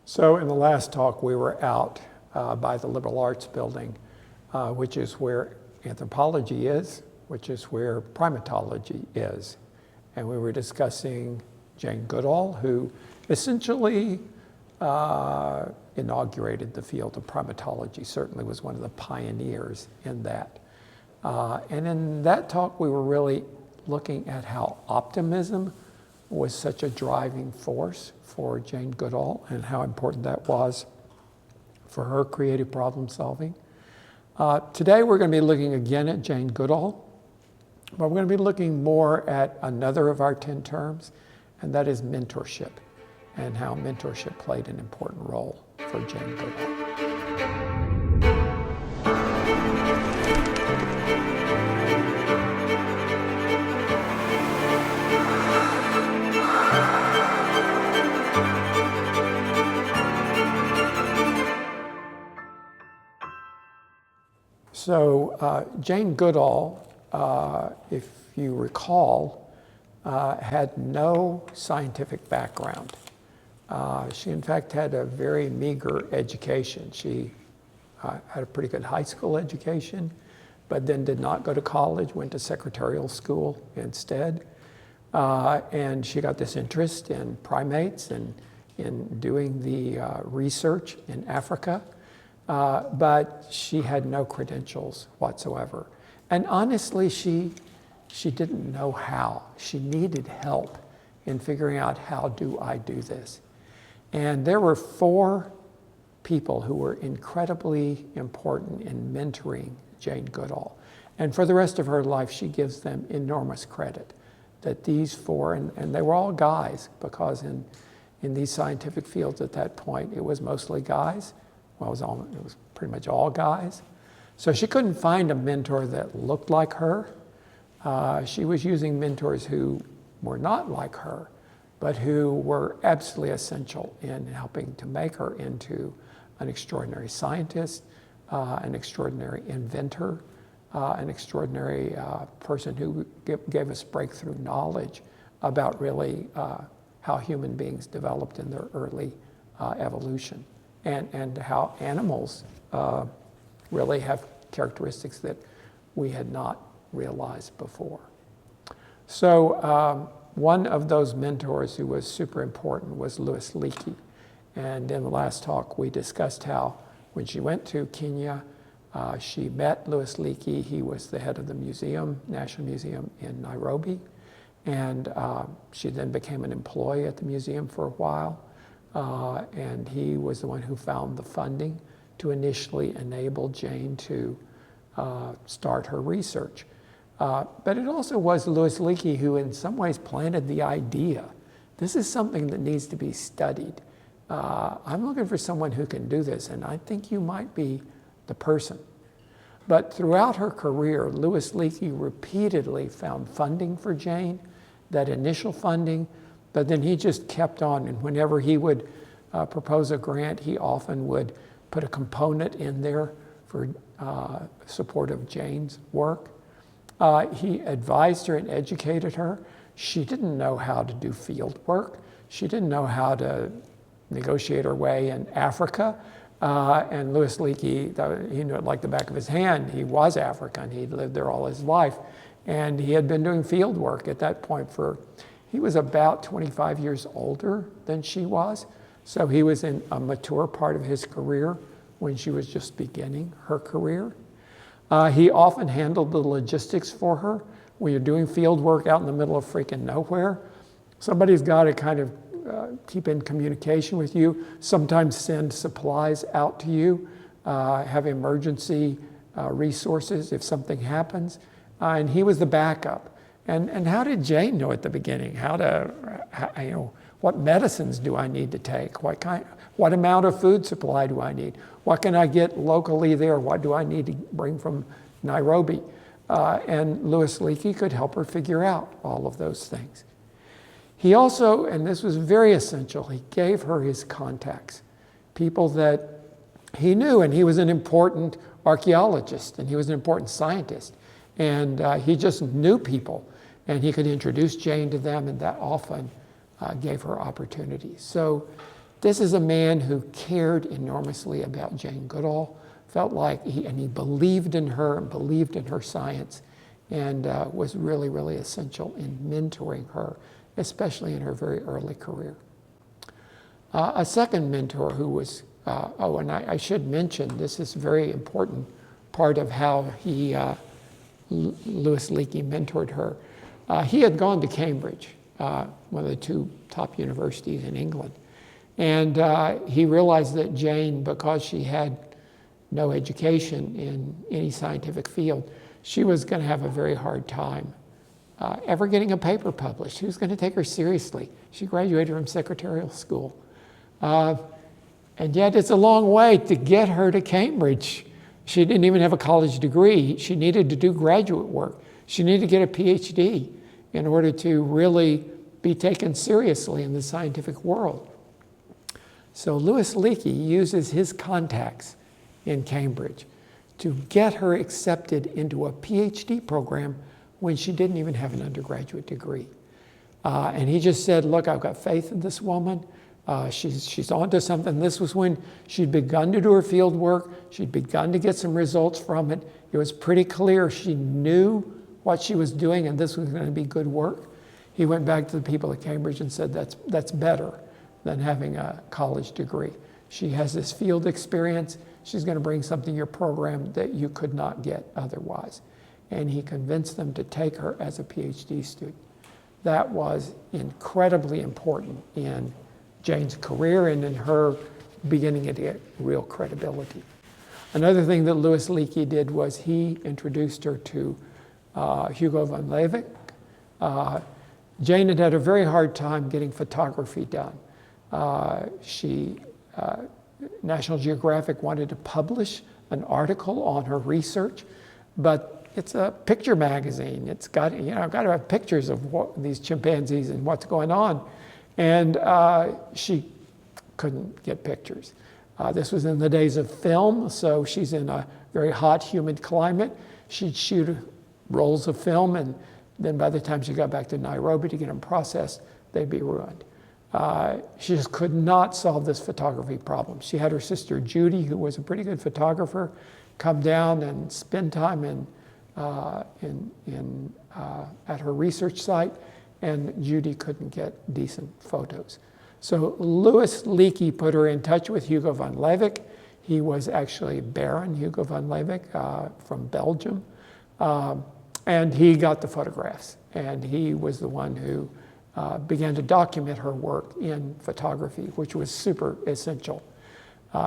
So in the last talk, we were out by the liberal arts building, which is where anthropology is, which is where primatology is. And we were discussing Jane Goodall, who essentially inaugurated the field of primatology, certainly was one of the pioneers in that. And in that talk, we were really looking at how optimism was such a driving force for Jane Goodall and how important that was for her creative problem solving. Today we're going to be looking again at Jane Goodall, but we're going to be looking more at another of our 10 terms, and that is mentorship, and how mentorship played an important role for Jane Goodall. So Jane Goodall, if you recall, had no scientific background. She in fact had a very meager education. She had a pretty good high school education, but then did not go to college, went to secretarial school instead. And she got this interest in primates and in doing the research in Africa. But she had no credentials whatsoever. And honestly, she didn't know how. She needed help in figuring out, how do I do this? And there were 4 people who were incredibly important in mentoring Jane Goodall. And for the rest of her life, she gives them enormous credit. That these 4, and they were all guys, because in these scientific fields at that point, it was mostly guys. Well, it was pretty much all guys. So she couldn't find a mentor that looked like her. She was using mentors who were not like her, but who were absolutely essential in helping to make her into an extraordinary scientist, an extraordinary inventor, an extraordinary person who gave us breakthrough knowledge about really how human beings developed in their early evolution. And how animals really have characteristics that we had not realized before. So one of those mentors who was super important was Louis Leakey. And in the last talk, we discussed how when she went to Kenya, she met Louis Leakey. He was the head of the museum, National Museum in Nairobi. And she then became an employee at the museum for a while. And he was the one who found the funding to initially enable Jane to start her research. But it also was Louis Leakey who in some ways planted the idea. This is something that needs to be studied. I'm looking for someone who can do this, and I think you might be the person. But throughout her career, Louis Leakey repeatedly found funding for Jane, that initial funding, but then he just kept on, and whenever he would propose a grant, he often would put a component in there for support of Jane's work. He advised her and educated her. She didn't know how to do field work. She didn't know how to negotiate her way in Africa. And Louis Leakey, he knew it like the back of his hand. He was African. He'd lived there all his life. And he had been doing field work at that point he was about 25 years older than she was. So he was in a mature part of his career when she was just beginning her career. He often handled the logistics for her. When you're doing field work out in the middle of freaking nowhere, somebody's got to kind of keep in communication with you, sometimes send supplies out to you, have emergency resources if something happens. And he was the backup. And how did Jane know at the beginning what medicines do I need to take? What amount of food supply do I need? What can I get locally there? What do I need to bring from Nairobi? And Louis Leakey could help her figure out all of those things. He also, and this was very essential, he gave her his contacts, people that he knew, and he was an important archaeologist, and he was an important scientist. And he just knew people, and he could introduce Jane to them, and that often gave her opportunities. So This is a man who cared enormously about Jane Goodall, felt like he believed in her and believed in her science, and was really, really essential in mentoring her, especially in her very early career. A second mentor who was, and I should mention, this is a very important part of how Louis Leakey mentored her. He had gone to Cambridge, one of the two top universities in England. And he realized that Jane, because she had no education in any scientific field, she was going to have a very hard time ever getting a paper published. Who's going to take her seriously? She graduated from secretarial school. And yet it's a long way to get her to Cambridge. She didn't even have a college degree. She needed to do graduate work. She needed to get a PhD in order to really be taken seriously in the scientific world. So Louis Leakey uses his contacts in Cambridge to get her accepted into a PhD program when she didn't even have an undergraduate degree. And he just said, look, I've got faith in this woman. She's onto something. This was when she'd begun to do her field work. She'd begun to get some results from it. It was pretty clear she knew what she was doing and this was going to be good work. He went back to the people at Cambridge and said, that's better than having a college degree. She has this field experience. She's going to bring something to your program that you could not get otherwise. And he convinced them to take her as a PhD student. That was incredibly important in Jane's career and in her beginning to get real credibility. Another thing that Louis Leakey did was he introduced her to Hugo van Leeuwenhoek. Jane had had a very hard time getting photography done. National Geographic wanted to publish an article on her research, but it's a picture magazine. It's got to have pictures of these chimpanzees and what's going on. And she couldn't get pictures. This was in the days of film, so she's in a very hot, humid climate. She'd shoot rolls of film, and then by the time she got back to Nairobi to get them processed, they'd be ruined. She just could not solve this photography problem. She had her sister Judy, who was a pretty good photographer, come down and spend time at her research site, and Judy couldn't get decent photos. So Louis Leakey put her in touch with Hugo van Leeuwenhoek. He was actually Baron Hugo van Leeuwenhoek from Belgium. And he got the photographs. And he was the one who began to document her work in photography, which was super essential.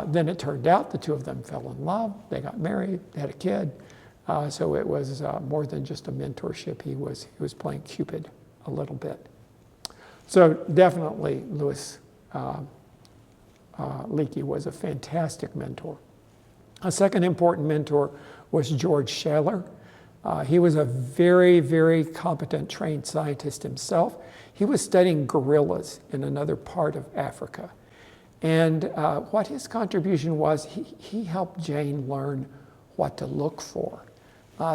Then it turned out the two of them fell in love. They got married, they had a kid. So it was more than just a mentorship. He was playing Cupid a little bit. So definitely Louis Leakey was a fantastic mentor. A second important mentor was George Shaler. He was a very, very competent trained scientist himself. He was studying gorillas in another part of Africa. And what his contribution was, he helped Jane learn what to look for.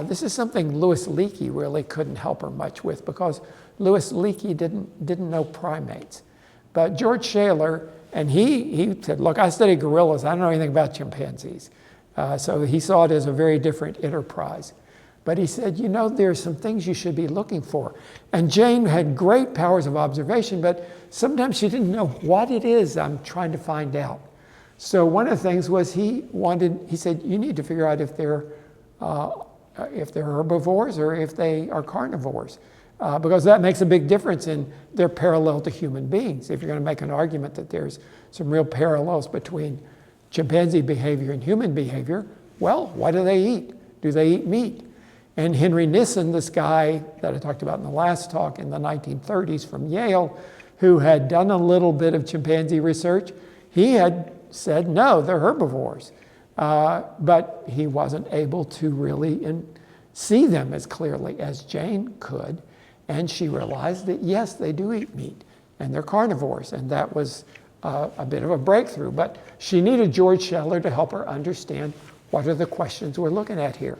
This is something Louis Leakey really couldn't help her much with because Louis Leakey didn't know primates. But George Shaler, and he said, look, I study gorillas, I don't know anything about chimpanzees. So he saw it as a very different enterprise. But he said, there's some things you should be looking for. And Jane had great powers of observation, but sometimes she didn't know what it is I'm trying to find out. So one of the things was he said, you need to figure out if they're herbivores or if they are carnivores, because that makes a big difference in their parallel to human beings. If you're going to make an argument that there's some real parallels between chimpanzee behavior and human behavior, well, what do they eat? Do they eat meat? And Henry Nissen, this guy that I talked about in the last talk in the 1930s from Yale, who had done a little bit of chimpanzee research, he had said, no, they're herbivores. But he wasn't able to really see them as clearly as Jane could. And she realized that, yes, they do eat meat, and they're carnivores. And that was a bit of a breakthrough. But she needed George Shaler to help her understand what are the questions we're looking at here.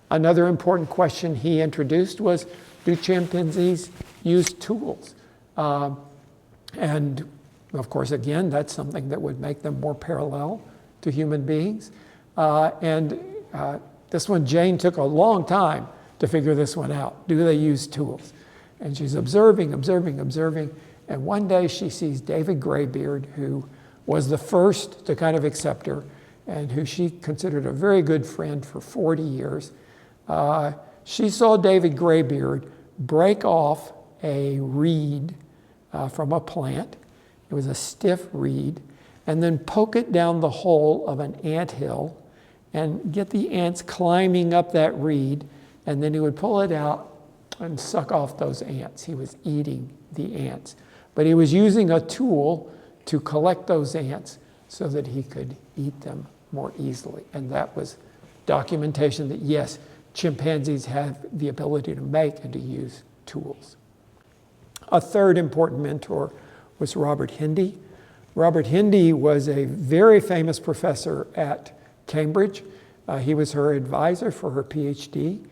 Another important question he introduced was, do chimpanzees use tools? And Of course, again, that's something that would make them more parallel to human beings. This one, Jane took a long time to figure this one out. Do they use tools? And she's observing, and one day she sees David Graybeard, who was the first to kind of accept her, and who she considered a very good friend for 40 years. She saw David Graybeard break off a reed from a plant. It was a stiff reed, and then poke it down the hole of an anthill and get the ants climbing up that reed, and then he would pull it out and suck off those ants. He was eating the ants. But he was using a tool to collect those ants so that he could eat them more easily. And that was documentation that, yes, chimpanzees have the ability to make and to use tools. A third important mentor was Robert Hindy. Robert Hindy was a very famous professor at Cambridge. He was her advisor for her PhD.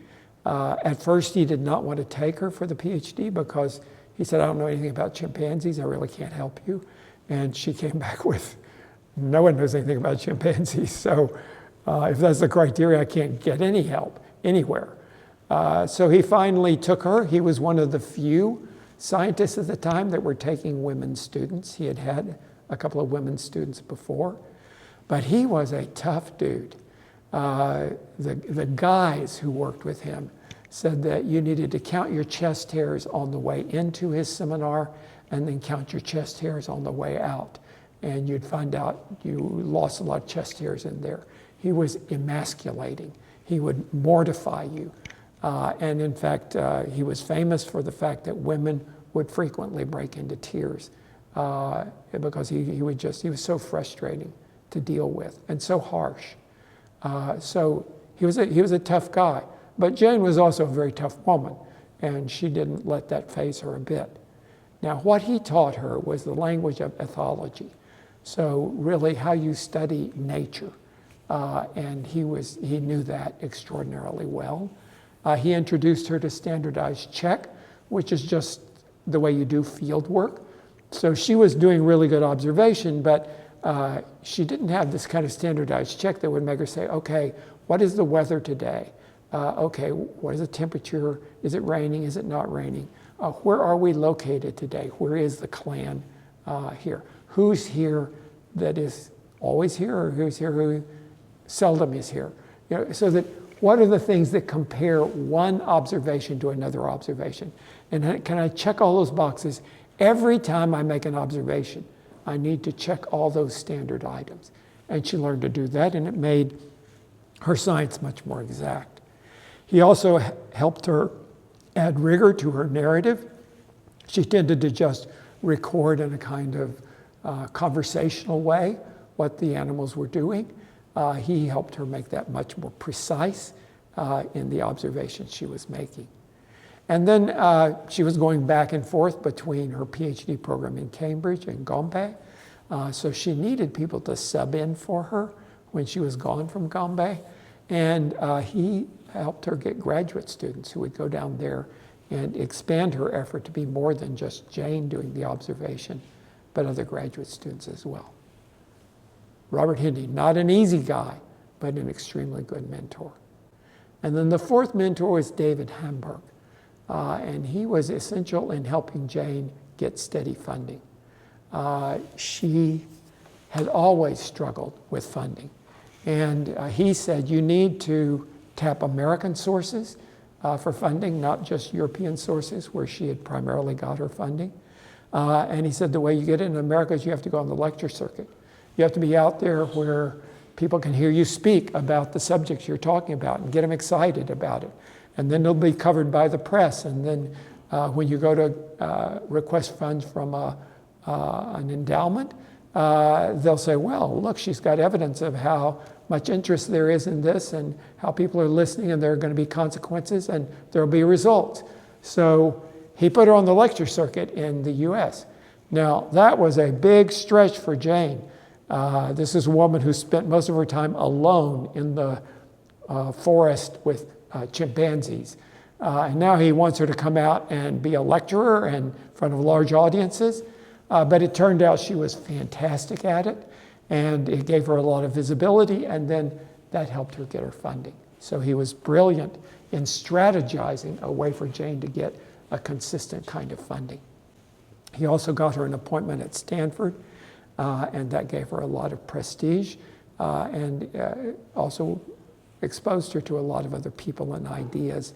At first, he did not want to take her for the PhD because he said, I don't know anything about chimpanzees, I really can't help you. And she came back with, no one knows anything about chimpanzees, so if that's the criteria, I can't get any help anywhere. So he finally took her. He was one of the few scientists at the time that were taking women students. He had had a couple of women students before, but he was a tough dude. The guys who worked with him said that you needed to count your chest hairs on the way into his seminar and then count your chest hairs on the way out. And you'd find out you lost a lot of chest hairs in there. He was emasculating. He would mortify you. And in fact, he was famous for the fact that women would frequently break into tears because he was so frustrating to deal with and so harsh. So he was a tough guy. But Jane was also a very tough woman, and she didn't let that faze her a bit. Now, what he taught her was the language of ethology. So really how you study nature. And he knew that extraordinarily well. He introduced her to standardized check, which is just the way you do field work. So she was doing really good observation, but she didn't have this kind of standardized check that would make her say, okay, what is the weather today? Okay, what is the temperature? Is it raining? Is it not raining? Where are we located today? Where is the clan here? Who's here that is always here, or who's here who seldom is here? You know, so that what are the things that compare one observation to another observation? And can I check all those boxes? Every time I make an observation, I need to check all those standard items. And she learned to do that, and it made her science much more exact. He also helped her add rigor to her narrative. She tended to just record in a kind of conversational way what the animals were doing. He helped her make that much more precise in the observations she was making. And then she was going back and forth between her PhD program in Cambridge and Gombe. So she needed people to sub in for her when she was gone from Gombe. And he helped her get graduate students who would go down there and expand her effort to be more than just Jane doing the observation, but other graduate students as well. Robert Hindy, not an easy guy, but an extremely good mentor. And then the fourth mentor was David Hamburg. And he was essential in helping Jane get steady funding. She had always struggled with funding. And he said, you need to tap American sources for funding, not just European sources where she had primarily got her funding. And he said the way you get into America is you have to go on the lecture circuit. You have to be out there where people can hear you speak about the subjects you're talking about and get them excited about it. And then they'll be covered by the press. And then when you go to request funds from an endowment, they'll say, well, look, she's got evidence of how much interest there is in this and how people are listening, and there are going to be consequences and there'll be results. So he put her on the lecture circuit in the US. Now, that was a big stretch for Jane. This is a woman who spent most of her time alone in the forest with chimpanzees. And now he wants her to come out and be a lecturer in front of large audiences. But it turned out she was fantastic at it, and it gave her a lot of visibility, and then that helped her get her funding. So he was brilliant in strategizing a way for Jane to get a consistent kind of funding. He also got her an appointment at Stanford, and that gave her a lot of prestige, and also exposed her to a lot of other people and ideas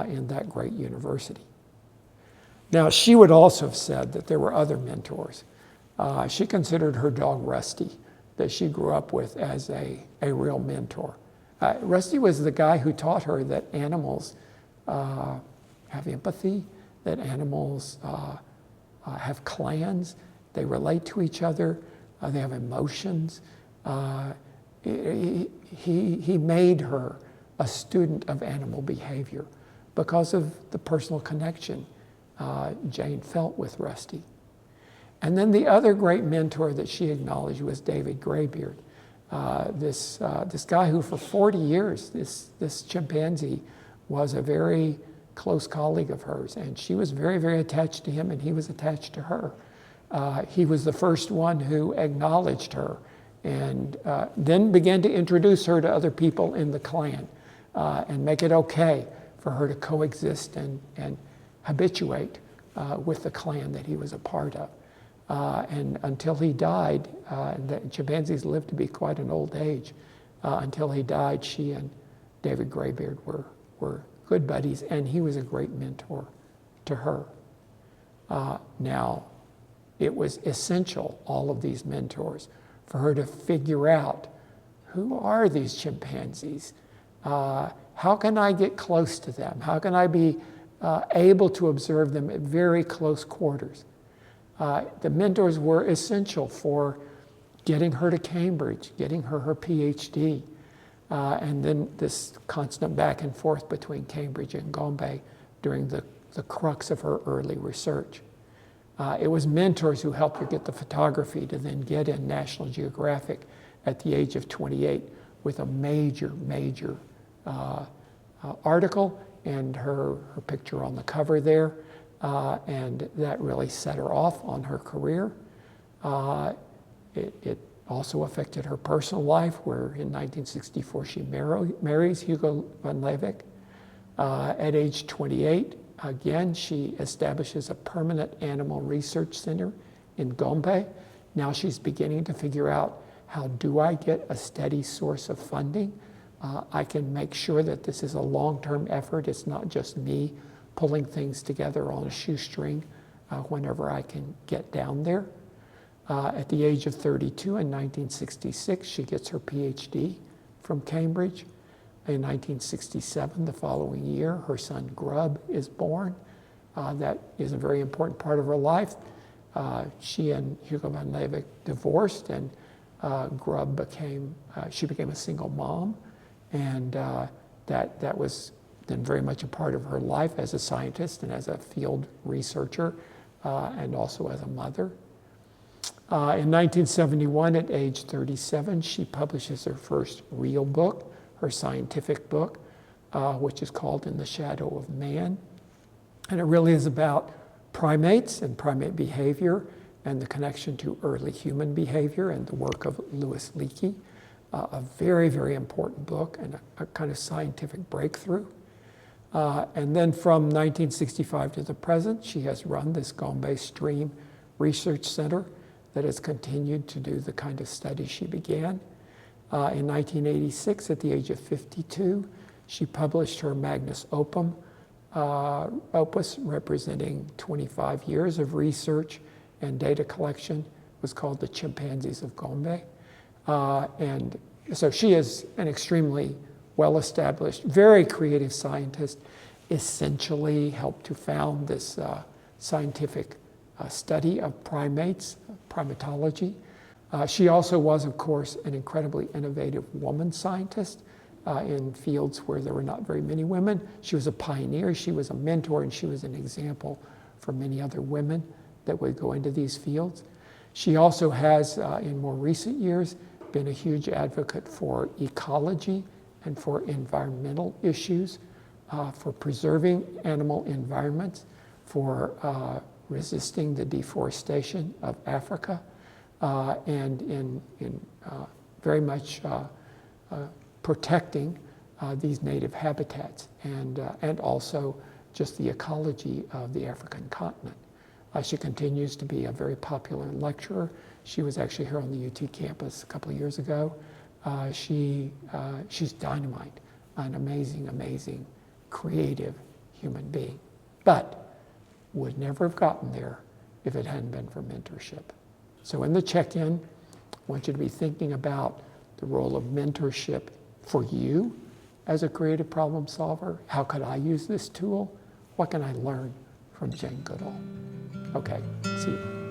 in that great university. Now, she would also have said that there were other mentors. She considered her dog Rusty, that she grew up with, as a real mentor. Rusty was the guy who taught her that animals have empathy, that animals have clans, they relate to each other, they have emotions. He made her a student of animal behavior because of the personal connection Jane felt with Rusty. And then the other great mentor that she acknowledged was David Graybeard, this guy who for 40 years, this chimpanzee was a very close colleague of hers, and she was very, very attached to him, and he was attached to her. He was the first one who acknowledged her, and then began to introduce her to other people in the clan, and make it okay for her to coexist and habituate with the clan that he was a part of. And until he died, the chimpanzees lived to be quite an old age. Until he died, she and David Graybeard were good buddies, and he was a great mentor to her. Now, it was essential, all of these mentors, for her to figure out, who are these chimpanzees? How can I get close to them? How can I be able to observe them at very close quarters? The mentors were essential for getting her to Cambridge, getting her PhD, and then this constant back and forth between Cambridge and Gombe during the crux of her early research. It was mentors who helped her get the photography to then get in National Geographic at the age of 28 with a major article and her picture on the cover there. And that really set her off on her career. It also affected her personal life, where in 1964 she marries Hugo van Leeuwenhoek. At age 28, again, she establishes a permanent animal research center in Gombe. Now she's beginning to figure out, how do I get a steady source of funding? I can make sure that this is a long-term effort. It's not just me pulling things together on a shoestring whenever I can get down there. At the age of 32 in 1966, she gets her PhD from Cambridge. In 1967, the following year, her son Grub is born. That is a very important part of her life. She and Hugo van Leeuwenhoek divorced, and Grub became a single mom, and that was then very much a part of her life as a scientist and as a field researcher, and also as a mother. In 1971, at age 37, she publishes her first real book, her scientific book, which is called In the Shadow of Man. And it really is about primates and primate behavior and the connection to early human behavior and the work of Louis Leakey. A very, very important book and a kind of scientific breakthrough. And then from 1965 to the present, she has run this Gombe Stream Research Center that has continued to do the kind of study she began. In 1986, at the age of 52, she published her magnus opus, representing 25 years of research and data collection. It was called The Chimpanzees of Gombe. And so she is an extremely well-established, very creative scientist, essentially helped to found this scientific study of primates, primatology. She also was, of course, an incredibly innovative woman scientist in fields where there were not very many women. She was a pioneer, she was a mentor, and she was an example for many other women that would go into these fields. She also has, in more recent years, been a huge advocate for ecology and for environmental issues, for preserving animal environments, for resisting the deforestation of Africa, and in very much protecting these native habitats, and also just the ecology of the African continent. She continues to be a very popular lecturer. She was actually here on the UT campus a couple of years ago. She's dynamite, an amazing, amazing, creative human being. But would never have gotten there if it hadn't been for mentorship. So in the check-in, I want you to be thinking about the role of mentorship for you as a creative problem solver. How could I use this tool? What can I learn from Jane Goodall? Okay, see you.